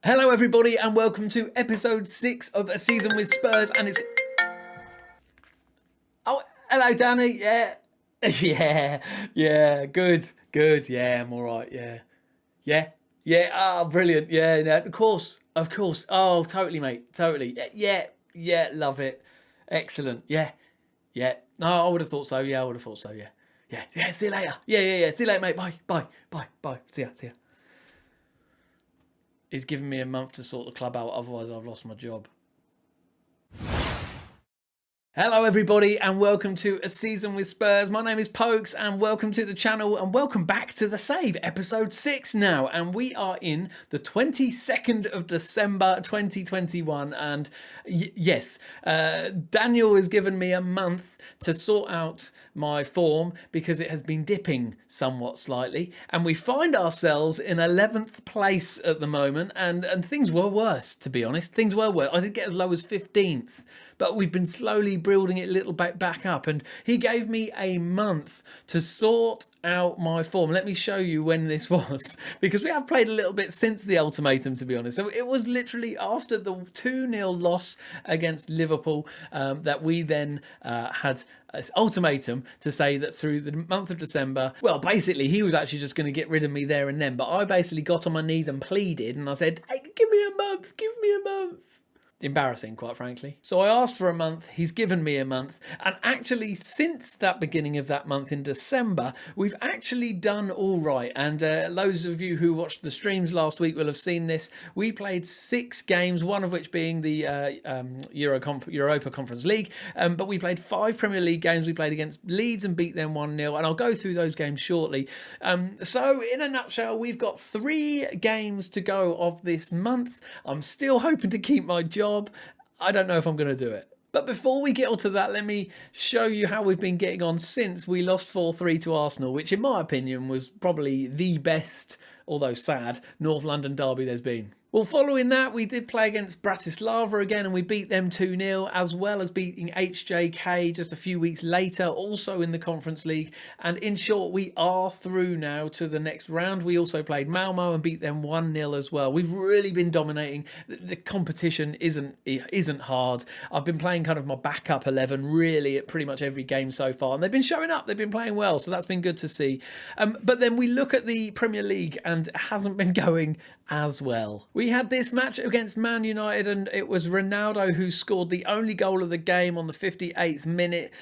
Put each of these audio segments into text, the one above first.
Hello everybody and welcome to episode 6 of A Season with Spurs, and it's... Oh, hello Danny, yeah. Yeah, good, yeah, I'm alright, yeah, brilliant, yeah, of course, oh, totally mate, totally, yeah, love it, excellent, yeah, no, I would have thought so, yeah, see you later, yeah, see you later mate, bye, see ya. He's given me a month to sort the club out, otherwise I've lost my job. Hello everybody and welcome to A Season with Spurs. My name is Pokes and welcome to the channel and welcome back to The Save, episode 6 now, and we are in the 22nd of December 2021, and yes, Daniel has given me a month to sort out my form because it has been dipping somewhat slightly, and we find ourselves in 11th place at the moment, and things were worse, to be honest. Things were worse. I did get as low as 15th, but we've been slowly building it a little bit back up, and he gave me a month to sort out my form. Let me show you when this was, because we have played a little bit since the ultimatum, to be honest. So it was literally after the 2-0 loss against Liverpool that we then had an ultimatum to say that through the month of December, well, basically he was actually just going to get rid of me there and then, but I basically got on my knees and pleaded, and I said, hey, give me a month, embarrassing, quite frankly. So I asked for a month, he's given me a month, and actually since that beginning of that month in December, we've actually done all right, and loads of you who watched the streams last week will have seen this. We played 6 games, one of which being the Europa Conference League, but we played 5 Premier League games. We played against Leeds and beat them 1-0, and I'll go through those games shortly. So in a nutshell, we've got 3 games to go of this month. I'm still hoping to keep my job. I don't know if I'm going to do it. But before we get on to that, let me show you how we've been getting on since we lost 4-3 to Arsenal, which in my opinion was probably the best, although sad, North London derby there's been. Well, following that, we did play against Bratislava again, and we beat them 2-0, as well as beating HJK just a few weeks later, also in the Conference League. And in short, we are through now to the next round. We also played Malmo and beat them 1-0 as well. We've really been dominating. The competition isn't hard. I've been playing kind of my backup 11 really at pretty much every game so far, and they've been showing up. They've been playing well, so that's been good to see. But then we look at the Premier League, and it hasn't been going as well. We had this match against Man United, and it was Ronaldo who scored the only goal of the game on the 58th minute,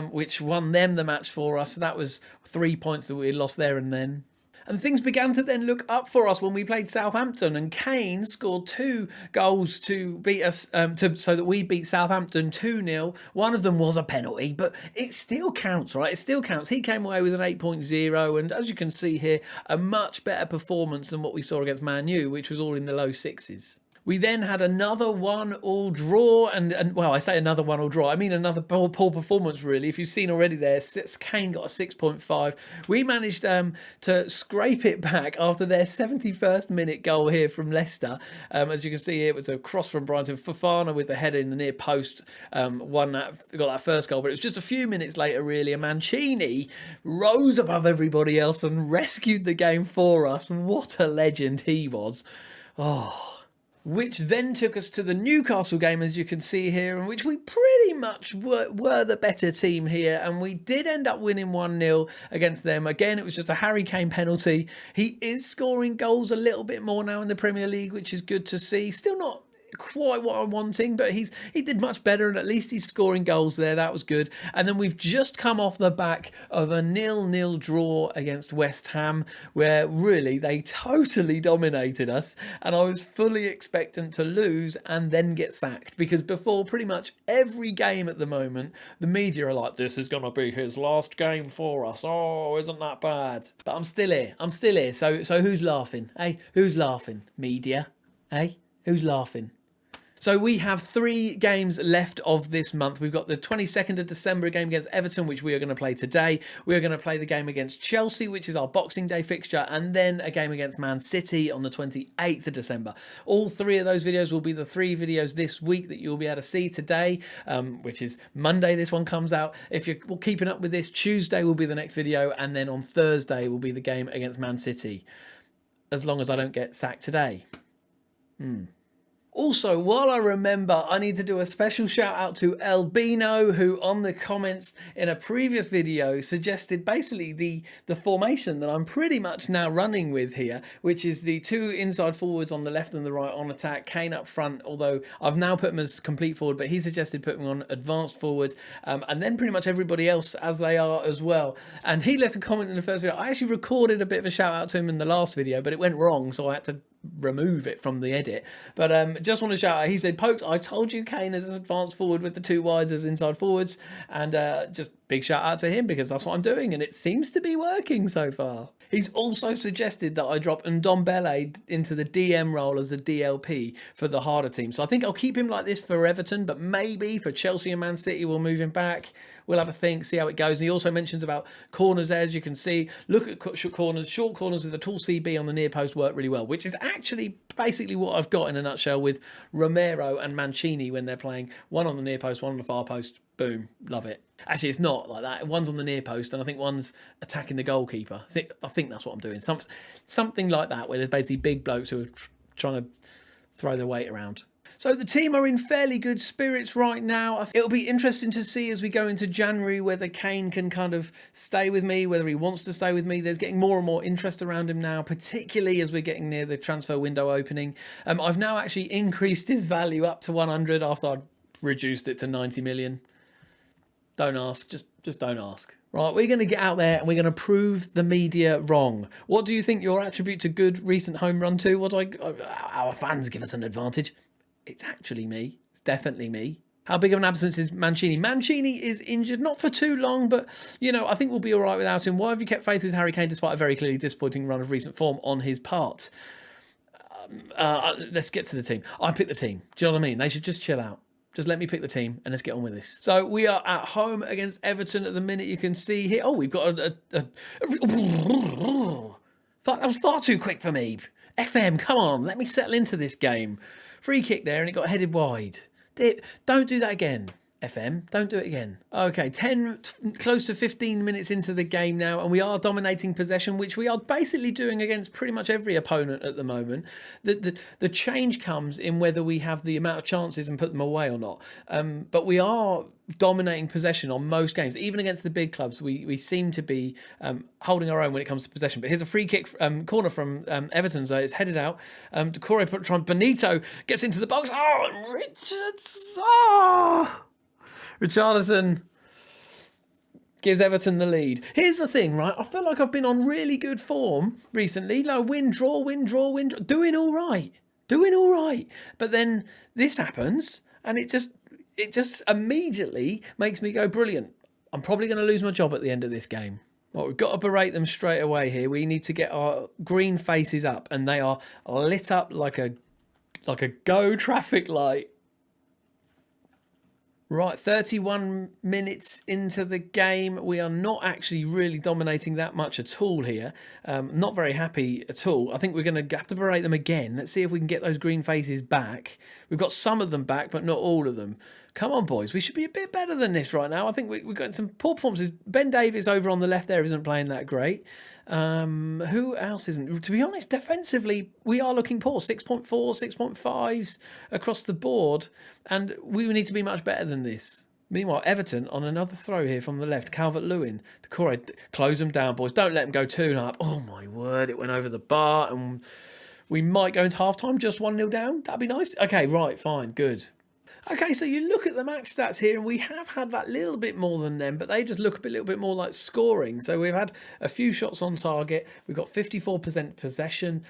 which won them the match for us. That was 3 points that we lost there and then. And things began to then look up for us when we played Southampton, and Kane scored 2 goals to beat us, so that we beat Southampton 2-0. One of them was a penalty, but it still counts, right? It still counts. He came away with an 8.0, and as you can see here, a much better performance than what we saw against Man U, which was all in the low 6s. We then had another 1-1 draw, and well, I say another 1-1 draw, I mean another poor performance really. If you've seen already there, Kane got a 6.5. We managed to scrape it back after their 71st minute goal here from Leicester. As you can see here, it was a cross from Brighton. Fofana with the header in the near post got that first goal, but it was just a few minutes later really, and Mancini rose above everybody else and rescued the game for us. What a legend he was. Oh. Which then took us to the Newcastle game, as you can see here, in which we pretty much were the better team here, and we did end up winning 1-0 against them. Again, it was just a Harry Kane penalty. He is scoring goals a little bit more now in the Premier League, which is good to see. Still not quite what I'm wanting, but he did much better, and at least he's scoring goals there. That was good. And then we've just come off the back of a 0-0 draw against West Ham, where really they totally dominated us, and I was fully expectant to lose and then get sacked, because before pretty much every game at the moment the media are like, this is gonna be his last game for us, oh, isn't that bad? But I'm still here, so who's laughing? Hey, who's laughing? Media? Hey, who's laughing? So we have 3 games left of this month. We've got the 22nd of December, a game against Everton, which we are going to play today. We are going to play the game against Chelsea, which is our Boxing Day fixture, and then a game against Man City on the 28th of December. All 3 of those videos will be the 3 videos this week that you'll be able to see today, which is Monday this one comes out. If you're keeping up with this, Tuesday will be the next video, and then on Thursday will be the game against Man City, as long as I don't get sacked today. Also, while I remember, I need to do a special shout out to Albino, who on the comments in a previous video suggested basically the formation that I'm pretty much now running with here, which is the two inside forwards on the left and the right on attack, Kane up front, although I've now put him as complete forward, but he suggested putting him on advanced forward, and then pretty much everybody else as they are as well. And he left a comment in the first video. I actually recorded a bit of a shout out to him in the last video, but it went wrong, so I had to remove it from the edit. But just want to shout out, he said, Pokes, I told you Kane is an advanced forward with the two wides as inside forwards, and just big shout out to him, because that's what I'm doing and it seems to be working so far. He's also suggested that I drop Ndombele into the DM role as a DLP for the harder team, so I think I'll keep him like this for Everton, but maybe for Chelsea and Man City we'll move him back. We'll have a think, see how it goes. And he also mentions about corners there, as you can see. Look at short corners with a tall CB on the near post work really well, which is actually basically what I've got in a nutshell with Romero and Mancini when they're playing. One on the near post, one on the far post. Boom, love it. Actually, it's not like that. One's on the near post, and I think one's attacking the goalkeeper. I think that's what I'm doing. Something like that, where there's basically big blokes who are trying to throw their weight around. So the team are in fairly good spirits right now. It'll be interesting to see as we go into January whether Kane can kind of stay with me, whether he wants to stay with me. There's getting more and more interest around him now, particularly as we're getting near the transfer window opening. I've now actually increased his value up to 100 after I'd reduced it to 90 million. Don't ask, just don't ask. Right, we're going to get out there and we're going to prove the media wrong. What do you think your attribute to good recent home run to? Our fans give us an advantage. It's actually me. It's definitely me. How big of an absence is Mancini? Mancini is injured, not for too long, but, I think we'll be all right without him. Why have you kept faith with Harry Kane despite a very clearly disappointing run of recent form on his part? Let's get to the team. I picked the team. Do you know what I mean? They should just chill out. Just let me pick the team and let's get on with this. So we are at home against Everton at the minute. You can see here. Oh, we've got that was far too quick for me. FM, come on. Let me settle into this game. Free kick there and it got headed wide. Don't do that again, FM. Don't do it again. Okay, close to 15 minutes into the game now, and we are dominating possession, which we are basically doing against pretty much every opponent at the moment. The change comes in whether we have the amount of chances and put them away or not. But we are dominating possession on most games. Even against the big clubs, we seem to be holding our own when it comes to possession. But here's a free kick corner from Everton, so it's headed out. Decore trying, Benito gets into the box. Oh, and Richards! Oh! Richarlison gives Everton the lead. Here's the thing, right? I feel like I've been on really good form recently. Like win, draw. Doing all right. But then this happens and it just immediately makes me go, brilliant. I'm probably going to lose my job at the end of this game. Well, we've got to berate them straight away here. We need to get our green faces up, and they are lit up like a go traffic light. Right, 31 minutes into the game. We are not actually really dominating that much at all here. Not very happy at all. I think we're going to have to berate them again. Let's see if we can get those green faces back. We've got some of them back, but not all of them. Come on, boys. We should be a bit better than this right now. I think we've got some poor performances. Ben Davies over on the left there isn't playing that great. Who else isn't? To be honest, defensively, we are looking poor. 6.4, 6.5s across the board. And we need to be much better than this. Meanwhile, Everton on another throw here from the left. Calvert-Lewin. Decore, close them down, boys. Don't let them go 2-0. Oh, my word. It went over the bar. And we might go into half-time just 1-0 down. That'd be nice. Okay, right, fine, good. Okay, so you look at the match stats here, and we have had that little bit more than them, but they just look a little bit more like scoring. So we've had a few shots on target. We've got 54% possession.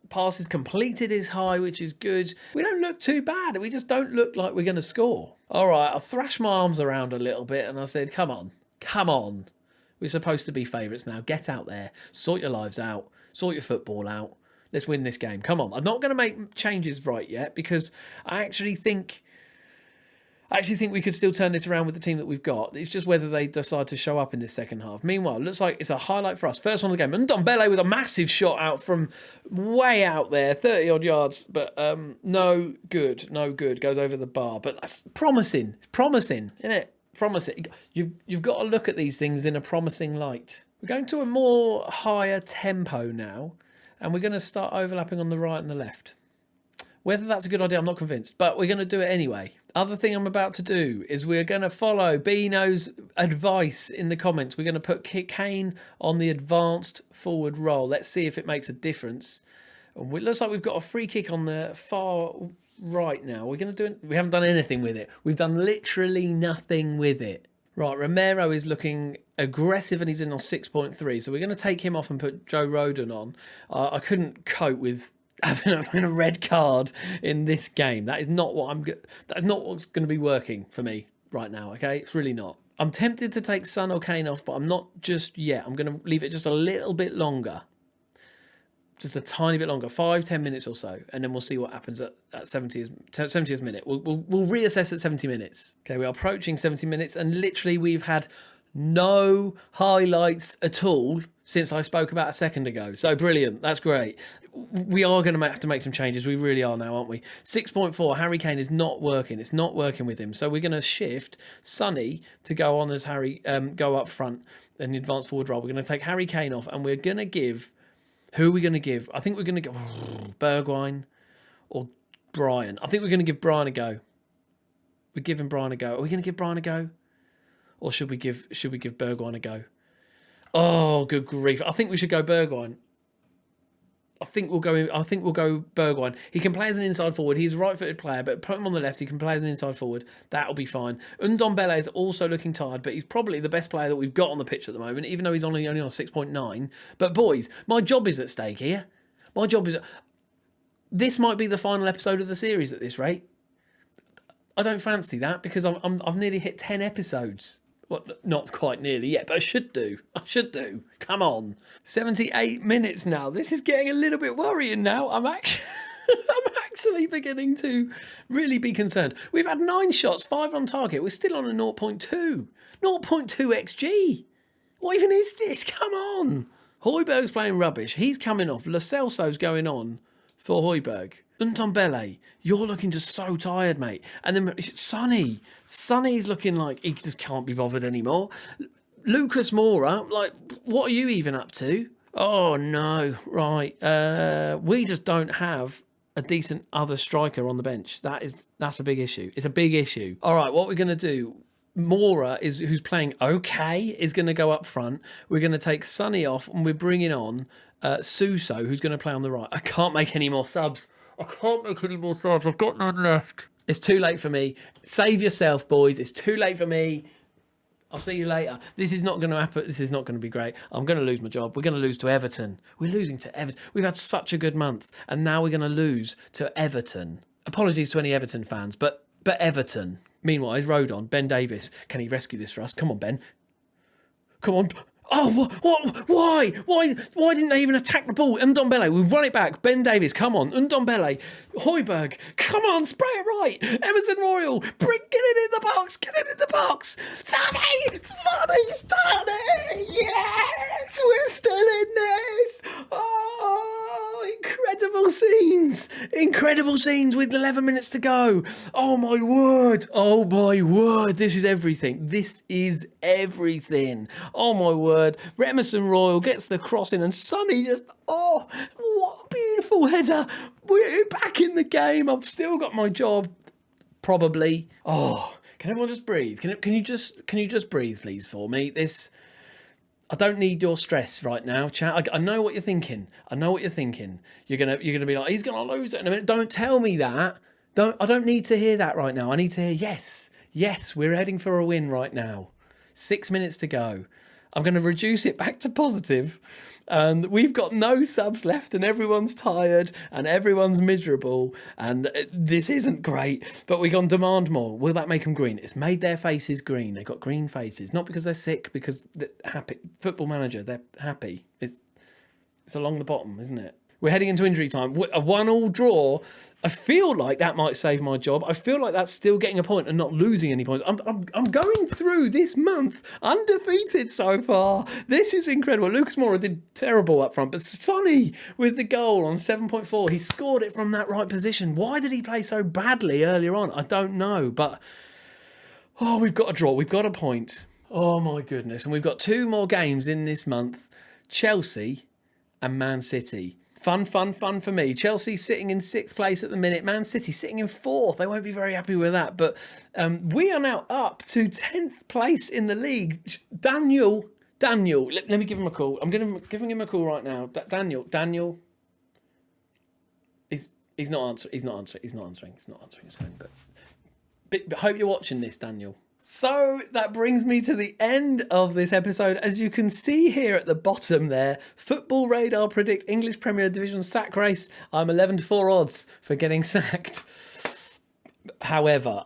Passes completed is high, which is good. We don't look too bad. We just don't look like we're going to score. All right, I thrashed my arms around a little bit, and I said, come on. We're supposed to be favourites now. Get out there. Sort your lives out. Sort your football out. Let's win this game. Come on. I'm not going to make changes right yet because I actually think we could still turn this around with the team that we've got. It's just whether they decide to show up in this second half. Meanwhile, it looks like it's a highlight for us. First one of the game. Ndombele with a massive shot out from way out there, 30-odd yards. But no good. Goes over the bar. But that's promising. It's promising, isn't it? Promising. You've got to look at these things in a promising light. We're going to a more higher tempo now. And we're going to start overlapping on the right and the left. Whether that's a good idea, I'm not convinced, but we're going to do it anyway. Other thing I'm about to do is we're going to follow Bino's advice in the comments. We're going to put Kane on the advanced forward role. Let's see if it makes a difference. It looks like we've got a free kick on the far right now. We're going to do it. We haven't done anything with it. We've done literally nothing with it. Right, Romero is looking aggressive and he's in on 6.3. So we're going to take him off and put Joe Rodon on. I couldn't cope with having a red card in this game. That is not what that is not what's going to be working for me right now. Okay, it's really not. I'm tempted to take Son or Kane off, but I'm not just yet. I'm going to leave it just a little bit longer, just a tiny bit longer, 5-10 minutes or so, and then we'll see what happens at 70th minute. We'll reassess at 70 minutes. Okay, we are approaching 70 minutes, and literally we've had no highlights at all since I spoke about a second ago. So brilliant. That's great. We are going to have to make some changes. We really are now, aren't we? 6.4, Harry Kane is not working. It's not working with him. So we're going to shift Sonny to go on as Harry, go up front in the advanced forward role. We're going to take Harry Kane off and we're going to give, who are we going to give? I think we're going to go Bergwijn or Brian. I think we're going to give Brian a go. We're giving Brian a go. Are we going to give Brian a go? Or should we give Bergwijn a go? Oh, good grief. I think we should go Bergwijn. I think we'll go Bergwijn. He can play as an inside forward. He's a right-footed player, but put him on the left. He can play as an inside forward. That'll be fine. Ndombele is also looking tired, but he's probably the best player that we've got on the pitch at the moment, even though he's only on 6.9. But boys, my job is at stake here. My job is... This might be the final episode of the series at this rate. I don't fancy that because I've nearly hit 10 episodes. Well, not quite nearly yet, but I should do. Come on. 78 minutes now. This is getting a little bit worrying now. I'm actually beginning to really be concerned. We've had 9 shots, 5 on target. We're still on a 0.2. 0.2 XG. What even is this? Come on. Højbjerg's playing rubbish. He's coming off. Lo Celso's going on for Højbjerg. Ndombele, you're looking just so tired, mate. And then Sonny's looking like he just can't be bothered anymore. Lucas Moura, like, what are you even up to? Oh, no. Right. We just don't have a decent other striker on the bench. That's a big issue. It's a big issue. All right, what we're going to do... Moura, who's playing okay, is going to go up front. We're going to take Sonny off and we're bringing on Suso, who's going to play on the right. I can't make any more subs. I've got none left. It's too late for me. Save yourself, boys. It's too late for me. I'll see you later. This is not going to happen. This is not going to be great. I'm going to lose my job. We're going to lose to Everton. We're losing to Everton. We've had such a good month, and now we're going to lose to Everton. Apologies to any Everton fans, but Everton. Meanwhile, he's Rodon, Ben Davis. Can he rescue this for us? Come on, Ben. Come on. Oh, what? Why didn't they even attack the ball? Ndombele, we've run it back. Ben Davis, come on. Ndombele. Højbjerg, come on, spray it right. Emerson Royal, get it in the box. Sonny. Yes, we're still in this. Oh, incredible scenes with 11 minutes to go. Oh my word. This is everything. Oh my word. Emerson Royal gets the crossing and Sonny just, oh, what a beautiful header. We're back in the game. I've still got my job, probably. Oh, can everyone just breathe? Can you just breathe, please, for me? I don't need your stress right now, chat. I know what you're thinking. You're gonna be like, he's gonna lose it in a minute. Don't tell me that. I don't need to hear that right now. I need to hear yes, we're heading for a win right now. 6 minutes to go. I'm going to reduce it back to positive. And we've got no subs left and everyone's tired and everyone's miserable. And this isn't great, but we're going to demand more. Will that make them green? It's made their faces green. They've got green faces. Not because they're sick, because they're happy. Football Manager, they're happy. It's along the bottom, isn't it? We're heading into injury time. A 1-1 draw. I feel like that might save my job. I feel like that's still getting a point and not losing any points. I'm going through this month undefeated so far. This is incredible. Lucas Moura did terrible up front, but Sonny with the goal on 7.4. He scored it from that right position. Why did he play so badly earlier on? I don't know, but we've got a draw. We've got a point. Oh my goodness. And we've got 2 more games in this month. Chelsea and Man City. Fun for me. Chelsea sitting in 6th place at the minute. Man City sitting in 4th. They won't be very happy with that. But we are now up to 10th place in the league. Daniel, let me give him a call. I'm giving him a call right now. Daniel. He's not answering. He's not answering his phone. But hope you're watching this, Daniel. So that brings me to the end of this episode. As you can see here at the bottom there, Football Radar predict English Premier Division sack race. I'm 11-4 odds for getting sacked. However,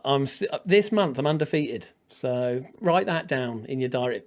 this month I'm undefeated. So write that down in your diary.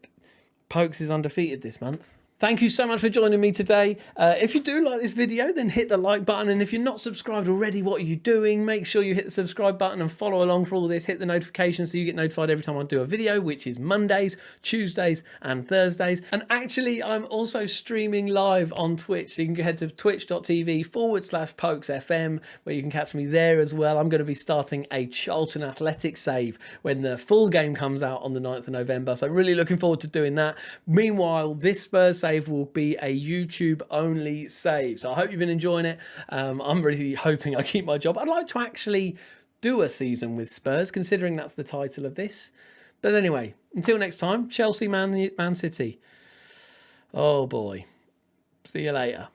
Pokes is undefeated this month. Thank you so much for joining me today. If you do like this video, then hit the like button. And if you're not subscribed already, what are you doing? Make sure you hit the subscribe button and follow along for all this. Hit the notification so you get notified every time I do a video, which is Mondays, Tuesdays, and Thursdays. And actually, I'm also streaming live on Twitch. So you can head to twitch.tv/PokesFM, where you can catch me there as well. I'm going to be starting a Charlton Athletic save when the full game comes out on the 9th of November. So really looking forward to doing that. Meanwhile, this Spurs save will be a YouTube only save. So I hope you've been enjoying it. I'm really hoping I keep my job. I'd like to actually do a season with Spurs, considering that's the title of this. But anyway, until next time, Chelsea, Man City. Oh boy. See you later.